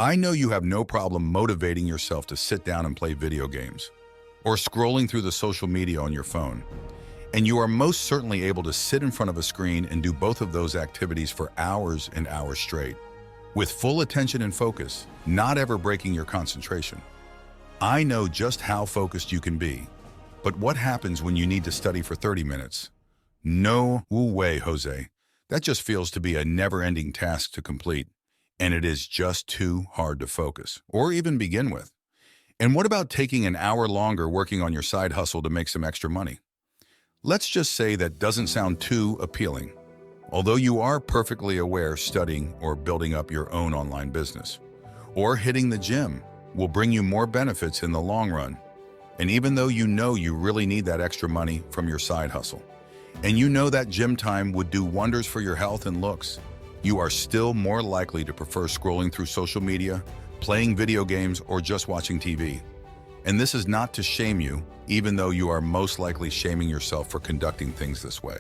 I know you have no problem motivating yourself to sit down and play video games or scrolling through the social media on your phone. And you are most certainly able to sit in front of a screen and do both of those activities for hours and hours straight, with full attention and focus, not ever breaking your concentration. I know just how focused you can be, but what happens when you need to study for 30 minutes? No way, Jose. That just feels to be a never-ending task to complete, and it is just too hard to focus, or even begin with. And what about taking an hour longer working on your side hustle to make some extra money? Let's just say that doesn't sound too appealing, although you are perfectly aware studying or building up your own online business, or hitting the gym will bring you more benefits in the long run. And even though you know you really need that extra money from your side hustle, and you know that gym time would do wonders for your health and looks, you are still more likely to prefer scrolling through social media, playing video games, or just watching TV. And this is not to shame you, even though you are most likely shaming yourself for conducting things this way.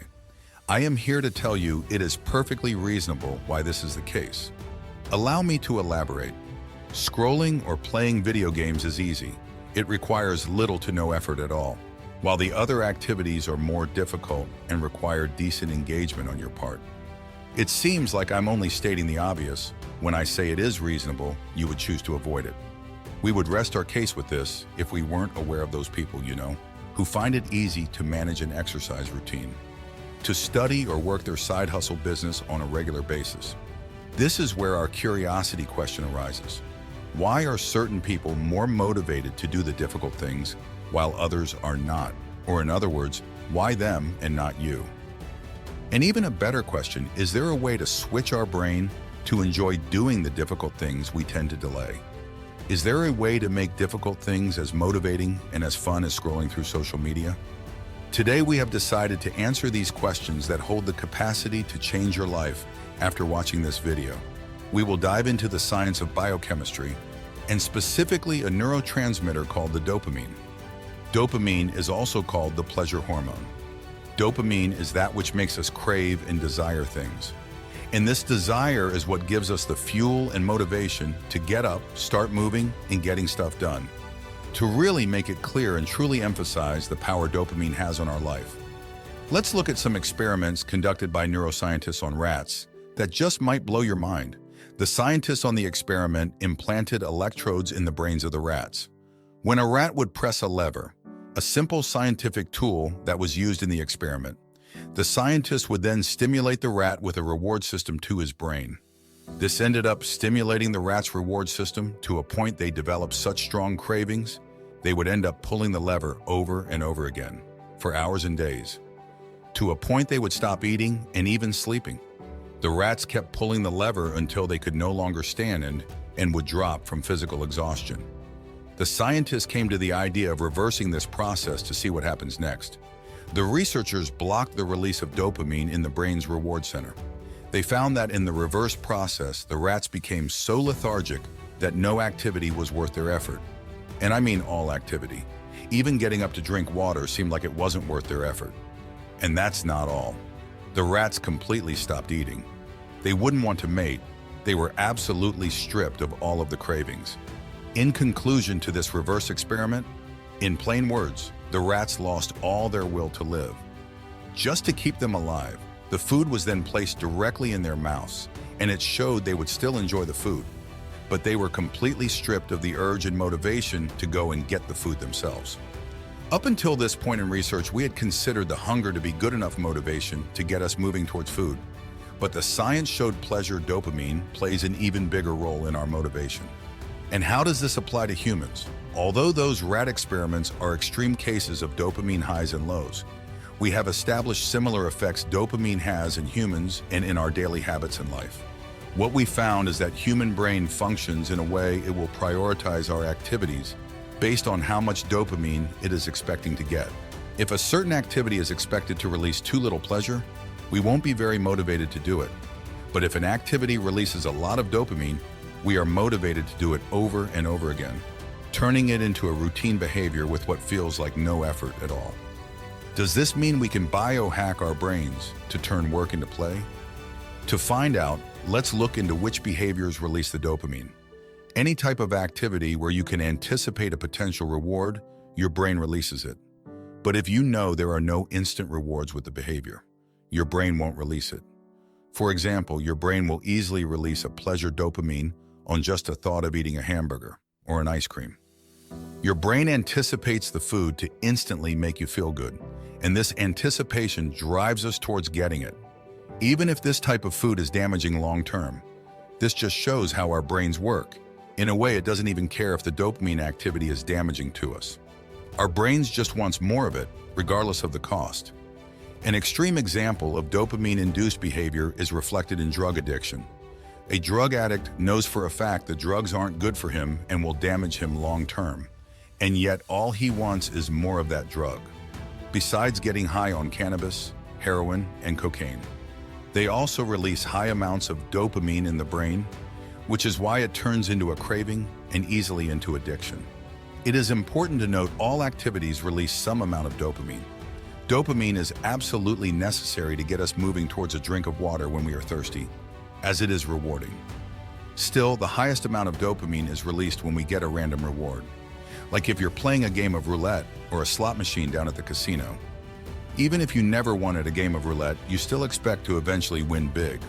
I am here to tell you it is perfectly reasonable why this is the case. Allow me to elaborate. Scrolling or playing video games is easy. It requires little to no effort at all, while the other activities are more difficult and require decent engagement on your part. It seems like I'm only stating the obvious when I say it is reasonable you would choose to avoid it. We would rest our case with this if we weren't aware of those people, who find it easy to manage an exercise routine, to study or work their side hustle business on a regular basis. This is where our curiosity question arises. Why are certain people more motivated to do the difficult things while others are not? Or in other words, why them and not you? And even a better question, is there a way to switch our brain to enjoy doing the difficult things we tend to delay? Is there a way to make difficult things as motivating and as fun as scrolling through social media? Today we have decided to answer these questions that hold the capacity to change your life after watching this video. We will dive into the science of biochemistry, and specifically a neurotransmitter called the dopamine. Dopamine is also called the pleasure hormone. Dopamine is that which makes us crave and desire things. And this desire is what gives us the fuel and motivation to get up, start moving, and getting stuff done. To really make it clear and truly emphasize the power dopamine has on our life, let's look at some experiments conducted by neuroscientists on rats that just might blow your mind. The scientists on the experiment implanted electrodes in the brains of the rats. When a rat would press a lever, a simple scientific tool that was used in the experiment, the scientists would then stimulate the rat with a reward system to his brain. This ended up stimulating the rat's reward system to a point they developed such strong cravings, they would end up pulling the lever over and over again for hours and days, to a point they would stop eating and even sleeping. The rats kept pulling the lever until they could no longer stand and would drop from physical exhaustion. The scientists came to the idea of reversing this process to see what happens next. The researchers blocked the release of dopamine in the brain's reward center. They found that in the reverse process, the rats became so lethargic that no activity was worth their effort. And I mean all activity. Even getting up to drink water seemed like it wasn't worth their effort. And that's not all. The rats completely stopped eating. They wouldn't want to mate. They were absolutely stripped of all of the cravings. In conclusion to this reverse experiment, in plain words, the rats lost all their will to live. Just to keep them alive, the food was then placed directly in their mouths, and it showed they would still enjoy the food, but they were completely stripped of the urge and motivation to go and get the food themselves. Up until this point in research, we had considered the hunger to be good enough motivation to get us moving towards food. But the science showed pleasure dopamine plays an even bigger role in our motivation. And how does this apply to humans? Although those rat experiments are extreme cases of dopamine highs and lows, we have established similar effects dopamine has in humans and in our daily habits in life. What we found is that human brain functions in a way it will prioritize our activities based on how much dopamine it is expecting to get. If a certain activity is expected to release too little pleasure, we won't be very motivated to do it. But if an activity releases a lot of dopamine, we are motivated to do it over and over again, turning it into a routine behavior with what feels like no effort at all. Does this mean we can biohack our brains to turn work into play? To find out, let's look into which behaviors release the dopamine. Any type of activity where you can anticipate a potential reward, your brain releases it. But if you know there are no instant rewards with the behavior, your brain won't release it. For example, your brain will easily release a pleasure dopamine on just a thought of eating a hamburger or an ice cream. Your brain anticipates the food to instantly make you feel good, and this anticipation drives us towards getting it. Even if this type of food is damaging long-term, this just shows how our brains work. In a way, it doesn't even care if the dopamine activity is damaging to us. Our brains just wants more of it, regardless of the cost. An extreme example of dopamine-induced behavior is reflected in drug addiction. A drug addict knows for a fact that drugs aren't good for him and will damage him long-term, and yet all he wants is more of that drug. Besides getting high on cannabis, heroin, and cocaine, they also release high amounts of dopamine in the brain, which is why it turns into a craving and easily into addiction. It is important to note all activities release some amount of dopamine. Dopamine is absolutely necessary to get us moving towards a drink of water when we are thirsty, as it is rewarding. Still, the highest amount of dopamine is released when we get a random reward. Like if you're playing a game of roulette or a slot machine down at the casino. Even if you never won at a game of roulette, you still expect to eventually win big.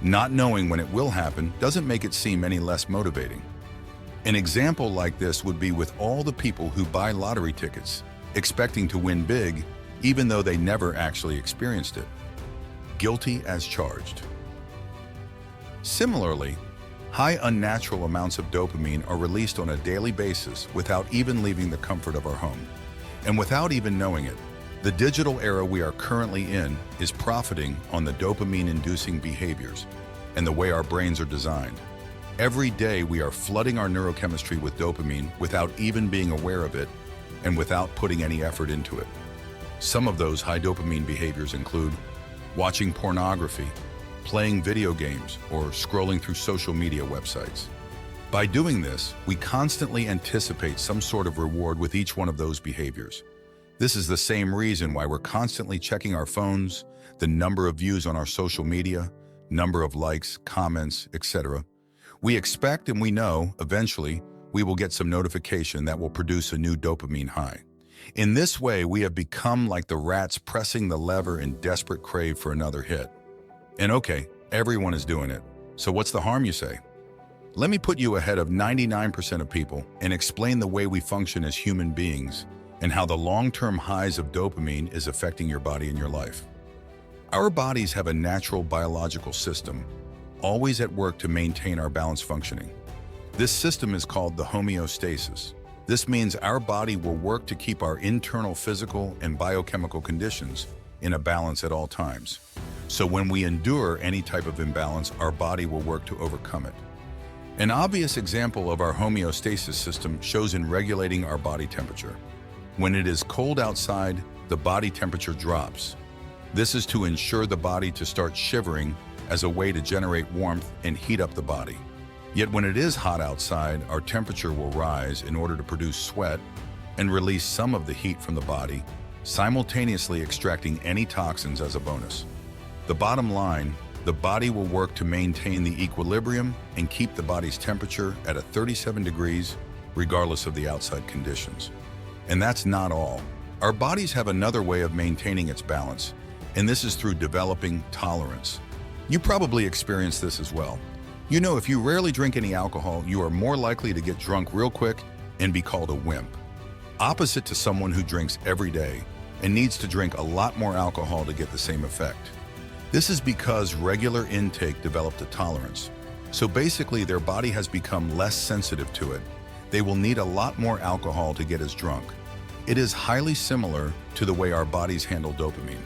Not knowing when it will happen doesn't make it seem any less motivating. An example like this would be with all the people who buy lottery tickets, expecting to win big, even though they never actually experienced it. Guilty as charged. Similarly, high unnatural amounts of dopamine are released on a daily basis without even leaving the comfort of our home. And without even knowing it, the digital era we are currently in is profiting on the dopamine-inducing behaviors and the way our brains are designed. Every day we are flooding our neurochemistry with dopamine without even being aware of it and without putting any effort into it. Some of those high dopamine behaviors include watching pornography, playing video games, or scrolling through social media websites. By doing this, we constantly anticipate some sort of reward with each one of those behaviors. This is the same reason why we're constantly checking our phones, the number of views on our social media, number of likes, comments, etc. We expect and we know, eventually, we will get some notification that will produce a new dopamine high. In this way, we have become like the rats pressing the lever in desperate crave for another hit. And okay, everyone is doing it. So what's the harm, you say? Let me put you ahead of 99% of people and explain the way we function as human beings and how the long-term highs of dopamine is affecting your body and your life. Our bodies have a natural biological system, always at work to maintain our balance functioning. This system is called the homeostasis. This means our body will work to keep our internal physical and biochemical conditions in a balance at all times. So when we endure any type of imbalance, our body will work to overcome it. An obvious example of our homeostasis system shows in regulating our body temperature. When it is cold outside, the body temperature drops. This is to ensure the body to start shivering as a way to generate warmth and heat up the body. Yet when it is hot outside, our temperature will rise in order to produce sweat and release some of the heat from the body, simultaneously extracting any toxins as a bonus. The bottom line, the body will work to maintain the equilibrium and keep the body's temperature at 37 degrees, regardless of the outside conditions. And that's not all. Our bodies have another way of maintaining its balance, and this is through developing tolerance. You probably experienced this as well. You know, if you rarely drink any alcohol, you are more likely to get drunk real quick and be called a wimp. Opposite to someone who drinks every day and needs to drink a lot more alcohol to get the same effect. This is because regular intake developed a tolerance. So basically their body has become less sensitive to it. They will need a lot more alcohol to get as drunk. It is highly similar to the way our bodies handle dopamine.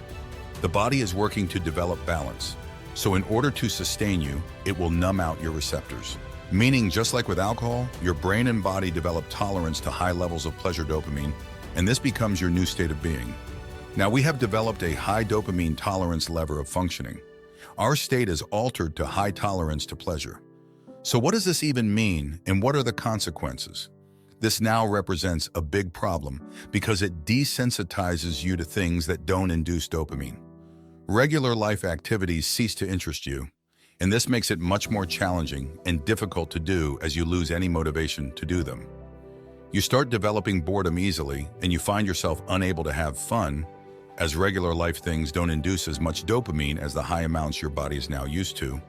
The body is working to develop balance. So in order to sustain you, it will numb out your receptors. Meaning, just like with alcohol, your brain and body develop tolerance to high levels of pleasure dopamine, and this becomes your new state of being. Now, we have developed a high dopamine tolerance lever of functioning. Our state is altered to high tolerance to pleasure. So what does this even mean, and what are the consequences? This now represents a big problem because it desensitizes you to things that don't induce dopamine. Regular life activities cease to interest you, And this makes it much more challenging and difficult to do as you lose any motivation to do them. You start developing boredom easily, and you find yourself unable to have fun, as regular life things don't induce as much dopamine as the high amounts your body is now used to.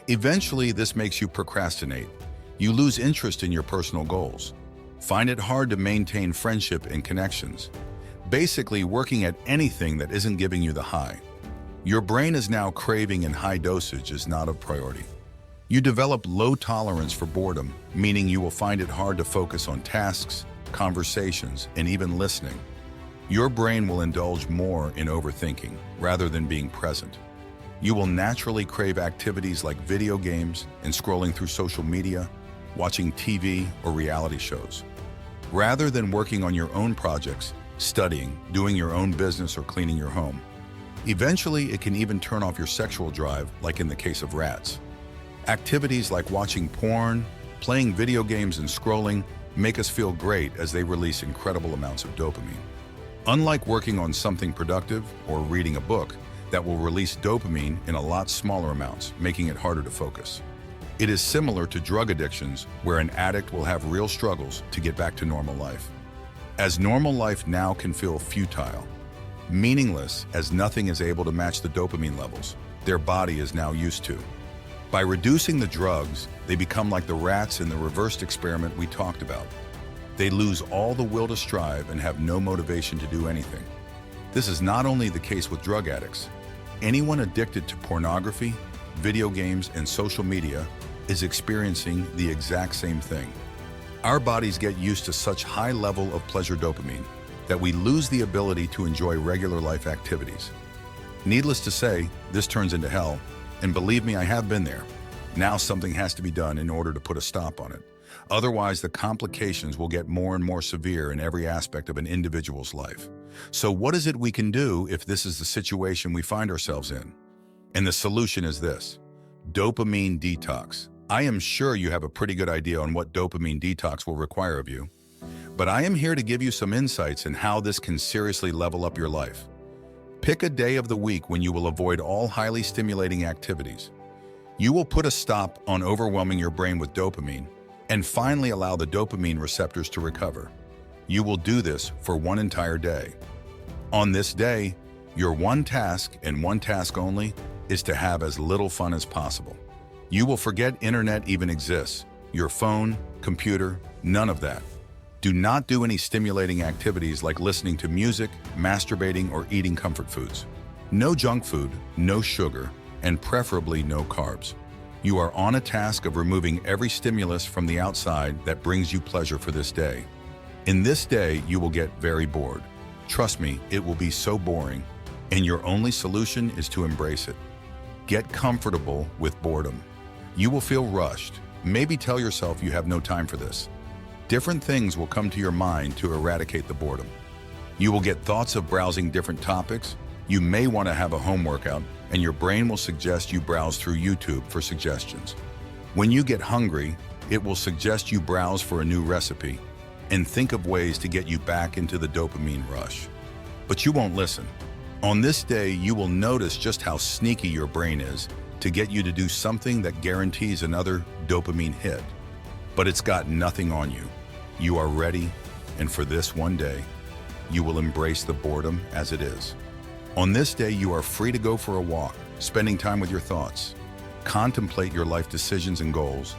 Eventually, this makes you procrastinate. You lose interest in your personal goals. Find it hard to maintain friendship and connections. Basically, working at anything that isn't giving you the high. Your brain is now craving in high dosage is not a priority. You develop low tolerance for boredom, meaning you will find it hard to focus on tasks, conversations, and even listening. Your brain will indulge more in overthinking rather than being present. You will naturally crave activities like video games and scrolling through social media, watching TV or reality shows. Rather than working on your own projects, studying, doing your own business, or cleaning your home. Eventually, it can even turn off your sexual drive, like in the case of rats. Activities like watching porn, playing video games, and scrolling make us feel great as they release incredible amounts of dopamine. Unlike working on something productive or reading a book that will release dopamine in a lot smaller amounts, making it harder to focus. It is similar to drug addictions, where an addict will have real struggles to get back to normal life. As normal life now can feel futile, meaningless, as nothing is able to match the dopamine levels their body is now used to. By reducing the drugs, they become like the rats in the reversed experiment we talked about. They lose all the will to strive and have no motivation to do anything. This is not only the case with drug addicts. Anyone addicted to pornography, video games, and social media is experiencing the exact same thing. Our bodies get used to such high level of pleasure dopamine that we lose the ability to enjoy regular life activities. Needless to say, this turns into hell, and believe me, I have been there. Now something has to be done in order to put a stop on it. Otherwise, the complications will get more and more severe in every aspect of an individual's life. So what is it we can do if this is the situation we find ourselves in? And the solution is this: dopamine detox. I am sure you have a pretty good idea on what dopamine detox will require of you, but I am here to give you some insights in how this can seriously level up your life. Pick a day of the week when you will avoid all highly stimulating activities. You will put a stop on overwhelming your brain with dopamine and finally allow the dopamine receptors to recover. You will do this for one entire day. On this day, your one task and one task only is to have as little fun as possible. You will forget internet even exists, your phone, computer, none of that. Do not do any stimulating activities like listening to music, masturbating, or eating comfort foods. No junk food, no sugar, and preferably no carbs. You are on a task of removing every stimulus from the outside that brings you pleasure for this day. In this day, you will get very bored. Trust me, it will be so boring, and your only solution is to embrace it. Get comfortable with boredom. You will feel rushed. Maybe tell yourself you have no time for this. Different things will come to your mind to eradicate the boredom. You will get thoughts of browsing different topics. You may want to have a home workout, and your brain will suggest you browse through YouTube for suggestions. When you get hungry, it will suggest you browse for a new recipe and think of ways to get you back into the dopamine rush. But you won't listen. On this day, you will notice just how sneaky your brain is to get you to do something that guarantees another dopamine hit. But it's got nothing on you. You are ready, and for this one day, you will embrace the boredom as it is. On this day, you are free to go for a walk, spending time with your thoughts. Contemplate your life decisions and goals.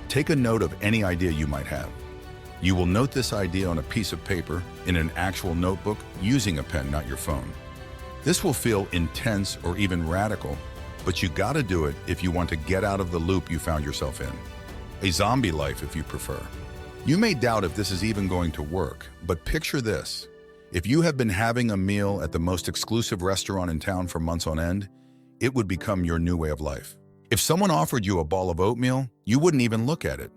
Take a note of any idea you might have. You will note this idea on a piece of paper in an actual notebook using a pen, not your phone. This will feel intense or even radical, but you gotta do it if you want to get out of the loop you found yourself in. A zombie life, if you prefer. You may doubt if this is even going to work, but picture this. If you have been having a meal at the most exclusive restaurant in town for months on end, it would become your new way of life. If someone offered you a ball of oatmeal, you wouldn't even look at it.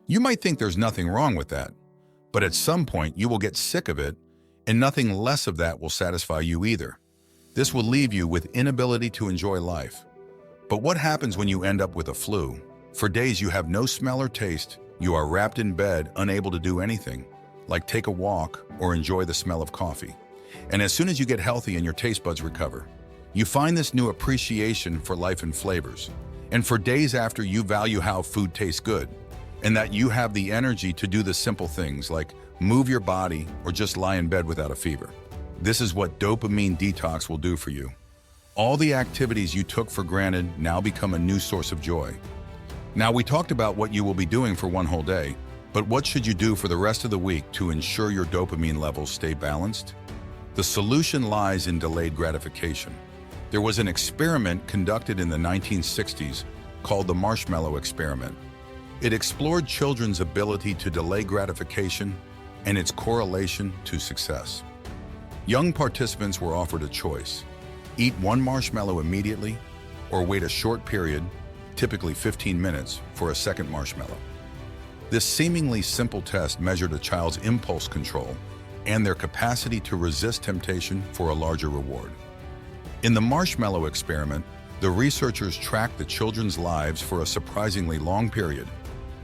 You might think there's nothing wrong with that, but at some point you will get sick of it, and nothing less of that will satisfy you either. This will leave you with inability to enjoy life. But what happens when you end up with a flu? For days you have no smell or taste, you are wrapped in bed, unable to do anything, like take a walk or enjoy the smell of coffee. And as soon as you get healthy and your taste buds recover, you find this new appreciation for life and flavors. and for days after you value how food tastes good, and that you have the energy to do the simple things like move your body or just lie in bed without a fever. This is what Dopamine Detox will do for you. All the activities you took for granted now become a new source of joy. Now, we talked about what you will be doing for one whole day, but what should you do for the rest of the week to ensure your dopamine levels stay balanced? The solution lies in delayed gratification. There was an experiment conducted in the 1960s called the marshmallow experiment. It explored children's ability to delay gratification and its correlation to success. Young participants were offered a choice: eat one marshmallow immediately or wait a short period, typically 15 minutes, for a second marshmallow. This seemingly simple test measured a child's impulse control and their capacity to resist temptation for a larger reward. In the marshmallow experiment, the researchers tracked the children's lives for a surprisingly long period,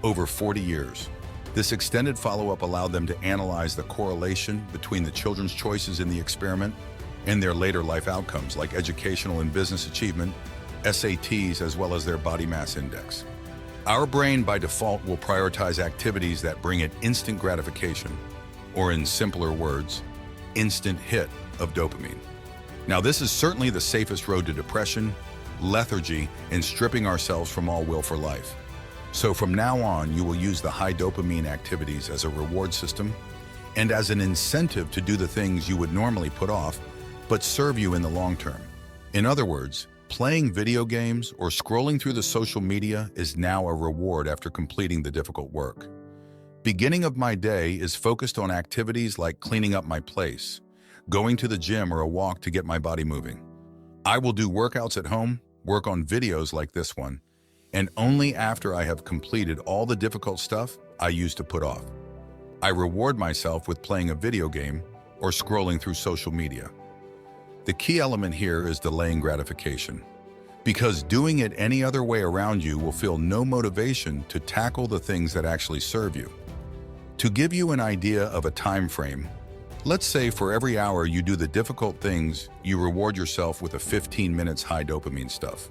over 40 years. This extended follow-up allowed them to analyze the correlation between the children's choices in the experiment and their later life outcomes like educational and business achievement, SATs, as well as their body mass index. Our brain by default will prioritize activities that bring it instant gratification, or in simpler words, instant hit of dopamine. Now, this is certainly the safest road to depression, lethargy, and stripping ourselves from all will for life. So from now on, you will use the high dopamine activities as a reward system and as an incentive to do the things you would normally put off, but serve you in the long term. In other words, playing video games or scrolling through the social media is now a reward after completing the difficult work. Beginning of my day is focused on activities like cleaning up my place, going to the gym or a walk to get my body moving. I will do workouts at home, work on videos like this one, and only after I have completed all the difficult stuff I used to put off. I reward myself with playing a video game or scrolling through social media. The key element here is delaying gratification, because doing it any other way around you will feel no motivation to tackle the things that actually serve you. To give you an idea of a time frame, let's say for every hour you do the difficult things, you reward yourself with a 15 minutes high dopamine stuff.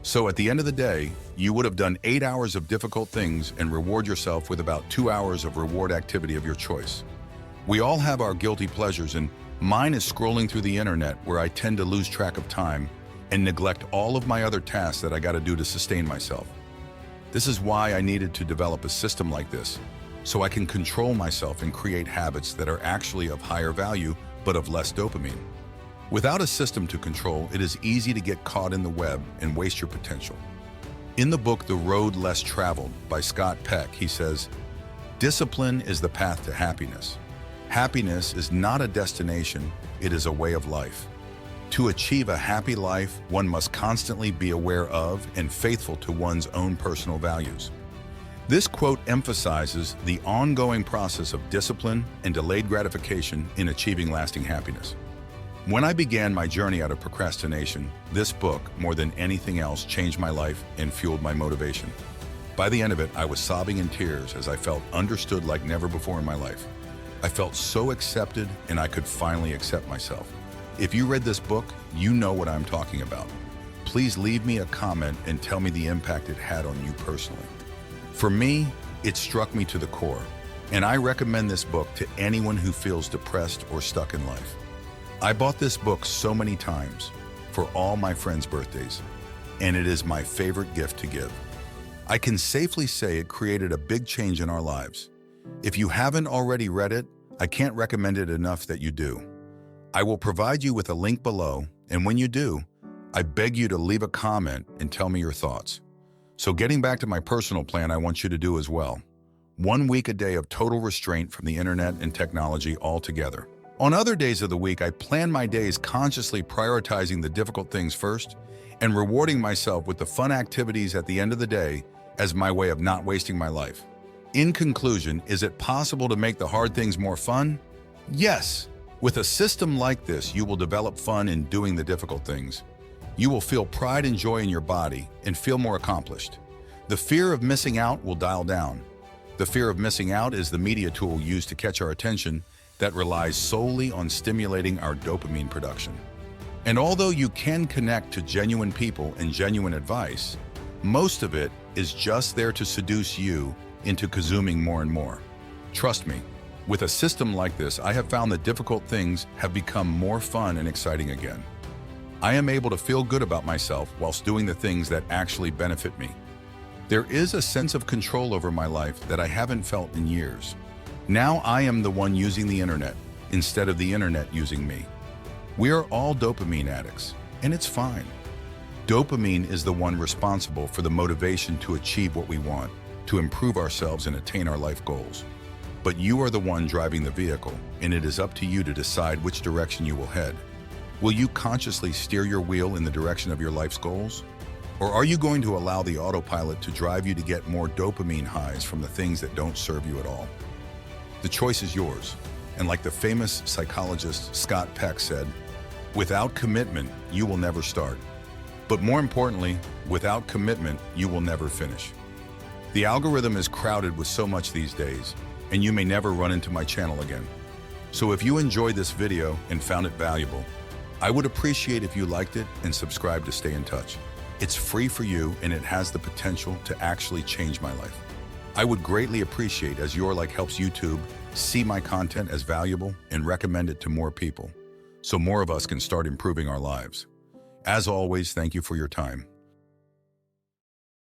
So at the end of the day, you would have done 8 hours of difficult things and reward yourself with about 2 hours of reward activity of your choice. We all have our guilty pleasures, and mine is scrolling through the internet, where I tend to lose track of time and neglect all of my other tasks that I got to do to sustain myself. This is why I needed to develop a system like this, so I can control myself and create habits that are actually of higher value but of less dopamine. Without a system to control, it is easy to get caught in the web and waste your potential. In the book The Road Less Traveled by Scott Peck, he says, "Discipline is the path to happiness. Happiness is not a destination, it is a way of life. To achieve a happy life, one must constantly be aware of and faithful to one's own personal values." This quote emphasizes the ongoing process of discipline and delayed gratification in achieving lasting happiness. When I began my journey out of procrastination, this book, more than anything else, changed my life and fueled my motivation. By the end of it, I was sobbing in tears as I felt understood like never before in my life. I felt so accepted, and I could finally accept myself. If you read this book, you know what I'm talking about. Please leave me a comment and tell me the impact it had on you personally. For me, it struck me to the core, and I recommend this book to anyone who feels depressed or stuck in life. I bought this book so many times for all my friends' birthdays, and it is my favorite gift to give. I can safely say it created a big change in our lives. If you haven't already read it, I can't recommend it enough that you do. I will provide you with a link below, and when you do, I beg you to leave a comment and tell me your thoughts. So getting back to my personal plan, I want you to do as well. 1 week a day of total restraint from the internet and technology altogether. On other days of the week, I plan my days consciously prioritizing the difficult things first and rewarding myself with the fun activities at the end of the day as my way of not wasting my life. In conclusion, is it possible to make the hard things more fun? Yes. With a system like this, you will develop fun in doing the difficult things. You will feel pride and joy in your body and feel more accomplished. The fear of missing out will dial down. The fear of missing out is the media tool used to catch our attention that relies solely on stimulating our dopamine production. And although you can connect to genuine people and genuine advice, Most of it is just there to seduce you into consuming more and more. Trust me, with a system like this, I have found that difficult things have become more fun and exciting again. I am able to feel good about myself whilst doing the things that actually benefit me. There is a sense of control over my life that I haven't felt in years. Now I am the one using the internet instead of the internet using me. We are all dopamine addicts, and it's fine. Dopamine is the one responsible for the motivation to achieve what we want, to improve ourselves and attain our life goals. But you are the one driving the vehicle, and it is up to you to decide which direction you will head. Will you consciously steer your wheel in the direction of your life's goals? Or are you going to allow the autopilot to drive you to get more dopamine highs from the things that don't serve you at all? The choice is yours. And like the famous psychologist Scott Peck said, without commitment, you will never start. But more importantly, without commitment, you will never finish. The algorithm is crowded with so much these days, and you may never run into my channel again. So if you enjoyed this video and found it valuable, I would appreciate if you liked it and subscribe to stay in touch. It's free for you, and it has the potential to actually change my life. I would greatly appreciate as your like helps YouTube see my content as valuable and recommend it to more people, so more of us can start improving our lives. As always, thank you for your time.